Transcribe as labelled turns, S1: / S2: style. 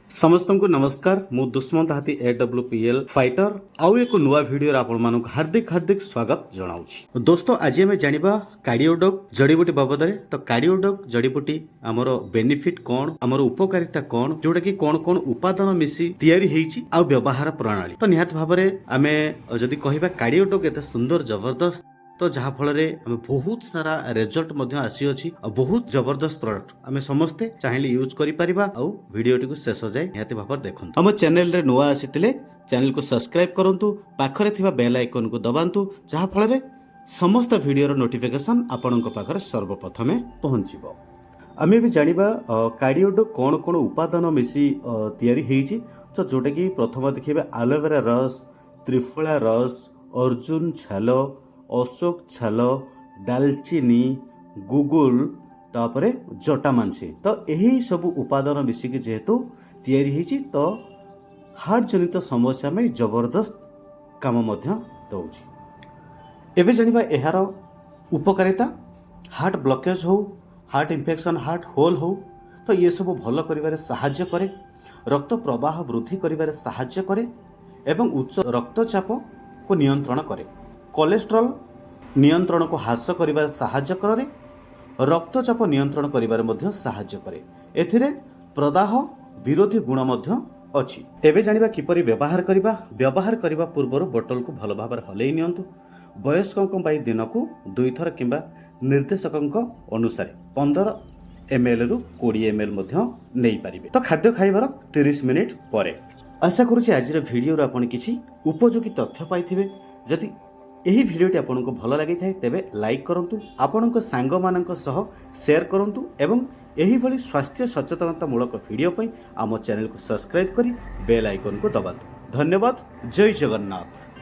S1: समस्त को नमस्कार मु दुष्मंत हाथी AWPL फाइटर आउ एक नुआ वीडियो आपण मानक हार्दिक हार्दिक स्वागत जनाऊँ। दोस्तों आज आम जाना कार्डियोडॉग जड़ीबूटी बाबद तो कार्डियोडॉग जड़ीबूटी आमर बेनिफिट कौन आमर उपकारिता कौन जोटा कि कौन कौन उपादान मिसी तैयारी हेची आ व्यवहार प्रणाली तो निहात भाव में आम जदि कहबा कार्डियोडॉग एत सुंदर जबरदस्त तो जहाँ फल बहुत सारा रिजल्ट आसी अच्छी बहुत जबरदस्त प्रोडक्ट आम समस्ते चाहिए यूज करिपरिबा आउ वीडियो टी शेष जाए निहाती भाव देखो आम चैनल रे नुआ आसी चैनल को सब्सक्राइब करंतु पाखरे थिबा बेल आइकन को दबांतु जहाँ फल समस्त वीडियो नोटिफिकेशन आपणक पाखरे सर्वप्रथमे पहुंचीबो। आमे भी जानिबा कार्डियोडॉग कौन कौन उपादान मिसी तैयारी हेची तो जोटा कि प्रथम देखिबा एलोवेरा रस त्रिफला रस अर्जुन छाल अशोक छाल डालचीनी गुगुल तापरे जटामांसी तो यही सब उपादान मिसिकी जेहेतु तैयारी हेची तो हार्ट जनित समस्या में जबरदस्त काम दौची। एबे जानिबा एहार उपकारिता हार्ट ब्लॉकेज हो हार्ट इन्फेक्शन हार्ट होल हो तो ये सब भल करिवारे सहाय्य करे रक्त प्रवाह वृद्धि करिवारे सहाय्य करे एवं उच्च रक्तचाप को नियंत्रण करे कोलेस्ट्रॉल नियंत्रण को ह्रास करिवारे सहाय्य करे रक्तचाप नियंत्रण करिवारे मध्य सहाय्य करे एथिरे प्रदाह विरोधी गुण मध्य अछि। एबे जानिबा किपरि व्यवहार करिबा पूर्वर बोतल को भल भाव हलै नियंतु वयस्कों दिन को 2 थर किंबा निर्देशकों अनुसार 15 ml रु 20 ml नहीं पारिबे तो खाद्य खाइबार 30 मिनिट परे। आशा करुछि आज वीडियो आपण किछि उपयोगी तथ्य पाइथिबे। जदि यही भिडियोटी आपको भल लगी था तेबे लाइक करंतु आपणक सांग मानक सह शेयर करंतु एवं यही भली स्वास्थ्य सचेतनता मूलक वीडियो पई आम चैनल को सब्सक्राइब करी बेल आइकन को दबातु। धन्यवाद। जय जगन्नाथ।